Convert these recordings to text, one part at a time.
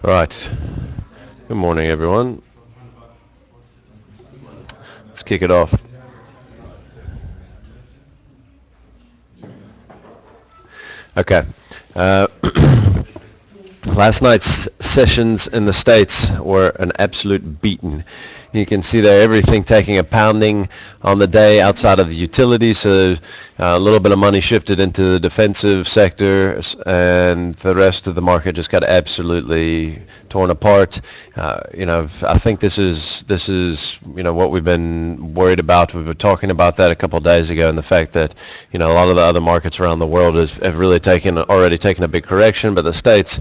Right. Good morning, everyone. Let's kick it off. Okay. Uh, Last night's sessions in the States were an absolute beating. You can see there everything taking a pounding on the day outside of the utilities. So a little bit of money shifted into the defensive sector, and the rest of the market just got absolutely torn apart. I think this is what we've been worried about. We were talking about that a couple of days ago, and the fact that a lot of the other markets around the world have really already taken a big correction, but the States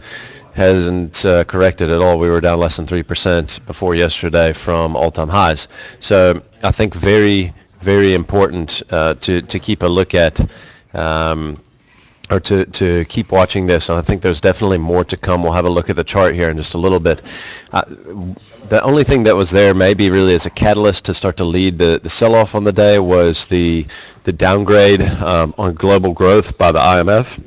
hasn't corrected at all. We were down less than 3% before yesterday from all-time highs. So I think very, very important to keep a look at, or to keep watching this. And I think there's definitely more to come. We'll have a look at the chart here in just a little bit. The only thing that was there maybe really as a catalyst to start to lead the sell-off on the day was the downgrade on global growth by the IMF.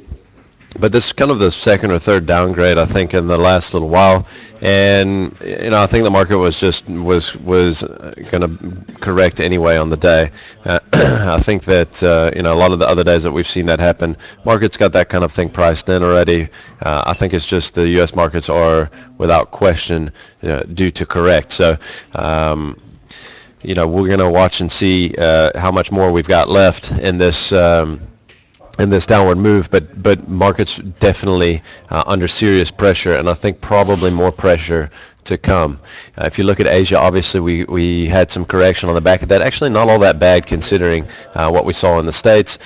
But this is kind of the second or third downgrade, I think, in the last little while, and I think the market was going to correct anyway on the day. I think that a lot of the other days that we've seen that happen, markets got that kind of thing priced in already. I think it's just the U.S. markets are without question due to correct. So. We're going to watch and see how much more we've got left in this downward move, but markets definitely under serious pressure, and I think probably more pressure to come. If you look at Asia, obviously we had some correction on the back of that. Actually, not all that bad considering what we saw in the States.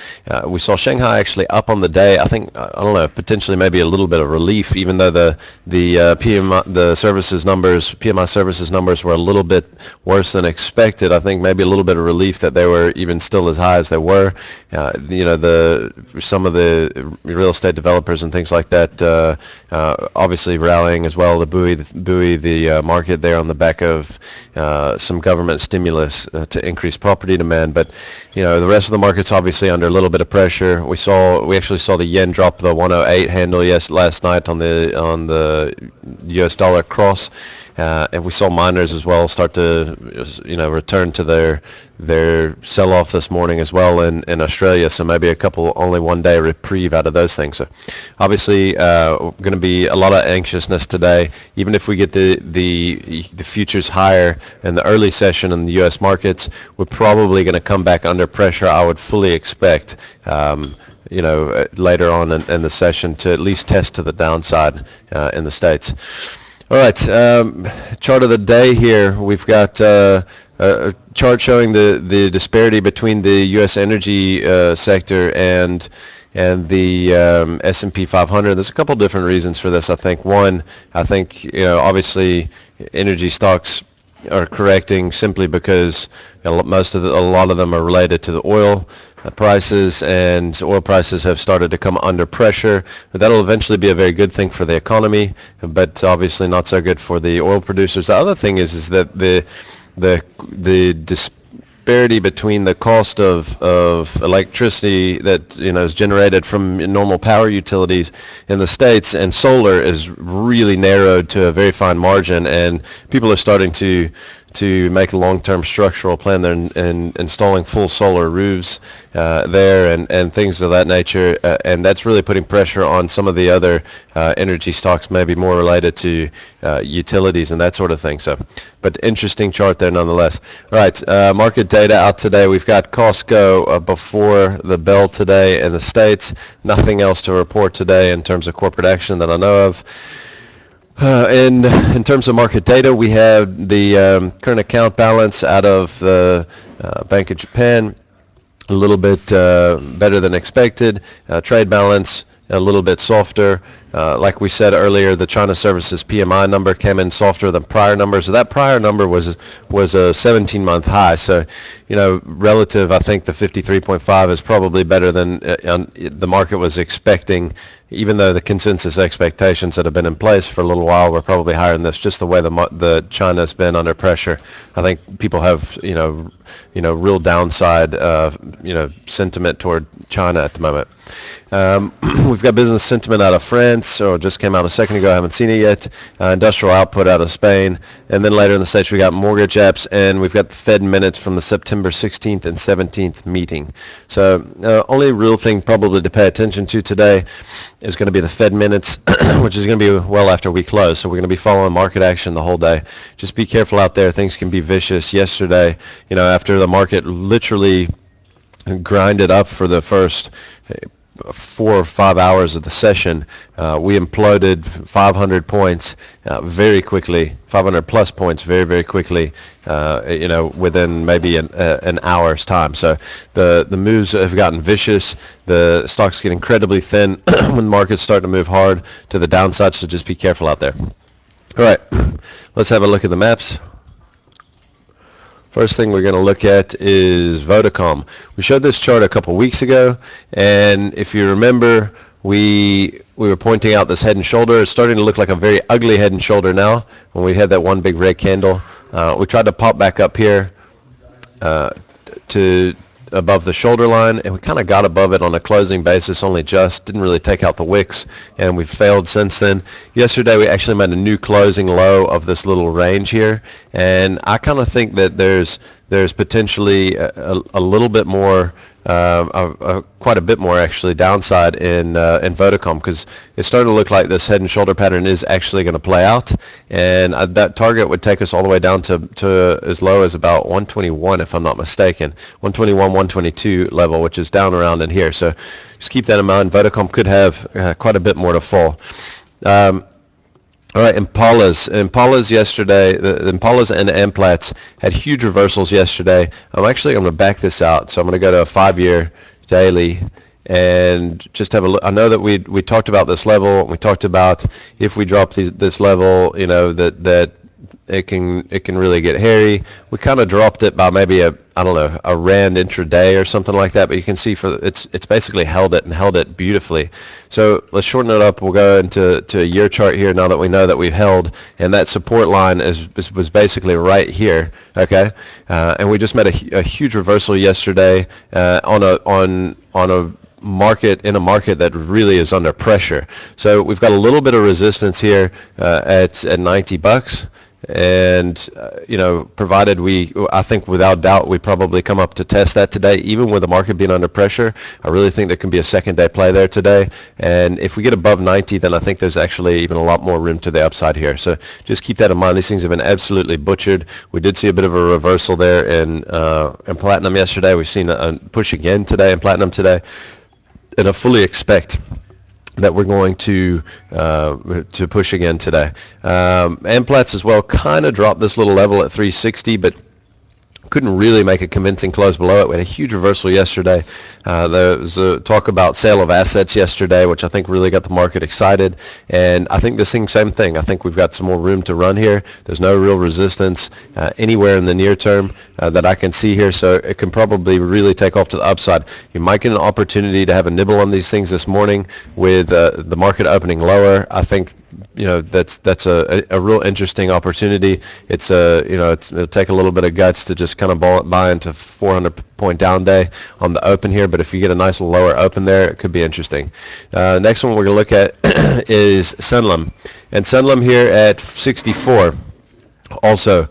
We saw Shanghai actually up on the day. I think I don't know, potentially maybe a little bit of relief, even though the PMI services numbers were a little bit worse than expected. I think maybe a little bit of relief that they were even still as high as they were. Some of the real estate developers and things like that obviously rallying as well. The buoy the market there on the back of some government stimulus to increase property demand. But the rest of the market's obviously under a little bit of pressure. We actually saw the yen drop the 108 handle last night on the US dollar cross. And we saw miners as well start to, return to their sell-off this morning as well in Australia. So maybe only one day reprieve out of those things. So obviously, going to be a lot of anxiousness today. Even if we get the futures higher in the early session in the U.S. markets, we're probably going to come back under pressure. I would fully expect. Later on in the session to at least test to the downside in the States. All right, chart of the day here. We've got a chart showing the disparity between the U.S. energy sector and the S&P 500. There's a couple different reasons for this. I think one, obviously energy stocks are correcting simply because a lot of them are related to the oil prices, and oil prices have started to come under pressure. But that'll eventually be a very good thing for the economy, but obviously not so good for the oil producers. The other thing is that the disparity between the cost of electricity that is generated from normal power utilities in the States and solar is really narrowed to a very fine margin, and people are starting to make a long-term structural plan there and installing full solar roofs there and things of that nature, and that's really putting pressure on some of the other energy stocks, maybe more related to utilities and that sort of thing. So, but interesting chart there nonetheless. All right, market data out today. We've got Costco before the bell today in the States. Nothing else to report today in terms of corporate action that I know of. And in terms of market data, we have the current account balance out of the Bank of Japan, a little bit better than expected. Trade balance a little bit softer. Like we said earlier, the China Services PMI number came in softer than prior numbers. So that prior number was a 17-month high. So, relative, I think the 53.5 is probably better than the market was expecting, even though the consensus expectations that have been in place for a little while were probably higher than this. Just the way the China's been under pressure, I think people have real downside sentiment toward China at the moment. We've got business sentiment out of France, or just came out a second ago. I haven't seen it yet. Industrial output out of Spain, and then later in the States we got mortgage apps, and we've got the Fed minutes from the September 16th and 17th meeting. So only real thing probably to pay attention to today is going to be the Fed minutes, which is going to be well after we close. So we're going to be following market action the whole day. Just be careful out there. Things can be vicious. Yesterday, after the market literally grinded up for the first 4 or 5 hours of the session, we imploded 500 points very quickly, 500 plus points very, very quickly, within maybe an hour's time. So the moves have gotten vicious. The stocks get incredibly thin when the markets start to move hard to the downside, so just be careful out there. All right, let's have a look at the maps. First thing we're going to look at is Vodacom. We showed this chart a couple weeks ago, and if you remember, we were pointing out this head and shoulder. It's starting to look like a very ugly head and shoulder now when we had that one big red candle. We tried to pop back up here to above the shoulder line, and we kind of got above it on a closing basis, only just didn't really take out the wicks, and we've failed since then. Yesterday we actually made a new closing low of this little range here, and I kind of think that there's potentially a little bit more, quite a bit more actually downside in Vodacom, because it's starting to look like this head and shoulder pattern is actually going to play out, and that target would take us all the way down to as low as about 121 if I'm not mistaken, 121, 122 level, which is down around in here. So just keep that in mind. Vodacom could have quite a bit more to fall. All right, Impalas yesterday, the Impalas and Amplats had huge reversals yesterday. I'm actually going to back this out, so I'm going to go to a 5-year daily and just have a look. I know that we talked about this level. We talked about if we drop this level, that it can really get hairy. We kind of dropped it by maybe a rand intraday or something like that, but you can see it's basically held it beautifully. So let's shorten it up. We'll go into a year chart here now that we know that we've held, and that support line was basically right here. Okay, and we just made a huge reversal yesterday on a market that really is under pressure. So we've got a little bit of resistance here at $90. And provided I think without doubt we probably come up to test that today, even with the market being under pressure. I really think there can be a second day play there today, and if we get above 90, then I think there's actually even a lot more room to the upside here. So just keep that in mind. These things have been absolutely butchered. We did see a bit of a reversal there in platinum yesterday. We've seen a push again today in platinum today, and I fully expect that we're going to push again today. Amplats as well kind of dropped this little level at 360, but couldn't really make a convincing close below it. We had a huge reversal yesterday. There was a talk about sale of assets yesterday, which I think really got the market excited. And I think this thing, same thing. I think we've got some more room to run here. There's no real resistance anywhere in the near term that I can see here, so it can probably really take off to the upside. You might get an opportunity to have a nibble on these things this morning with the market opening lower. I think that's a real interesting opportunity. It'll take a little bit of guts to just kind of buy into 400 point down day on the open here, but if you get a nice lower open there, it could be interesting. Next one we're going to look at is Sunlum, and Sunlum here at 64. Also,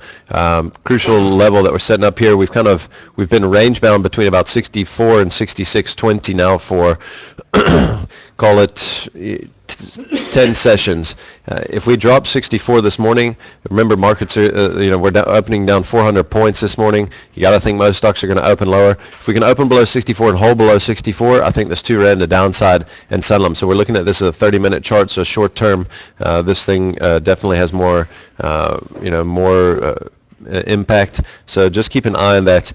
crucial level that we're setting up here. We've been range bound between about 64 and 66.20 now for call it 10 sessions. If we drop 64 this morning, remember markets are we're opening down 400 points this morning. You got to think most stocks are going to open lower. If we can open below 64 and hold below 64, I think there's 2 rand to downside in Sunlum. So we're looking at this as a 30-minute chart. So short term, this thing definitely has more impact. So just keep an eye on that.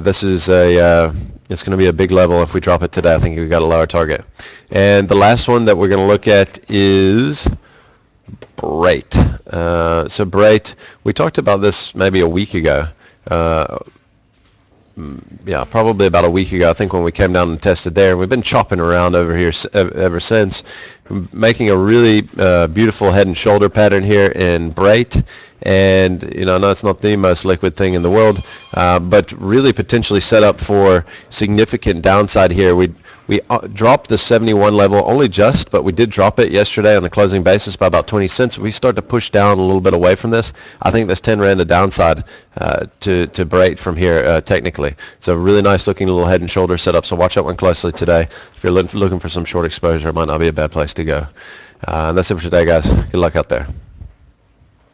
This is a It's going to be a big level if we drop it today. I think we've got a lower target. And the last one that we're going to look at is Brait. So Brait, we talked about this maybe a week ago. Yeah, probably about a week ago, I think, when we came down and tested there. We've been chopping around over here ever since, making a really beautiful head and shoulder pattern here in Brait. And, I know it's not the most liquid thing in the world, but really potentially set up for significant downside here. We dropped the 71 level only just, but we did drop it yesterday on the closing basis by about 20 cents. We start to push down a little bit away from this. I think there's 10 Rand a downside to Brait from here technically. So really nice looking little head and shoulder setup. So watch that one closely today. If you're looking for some short exposure, it might not be a bad place to go. And that's it for today, guys. Good luck out there.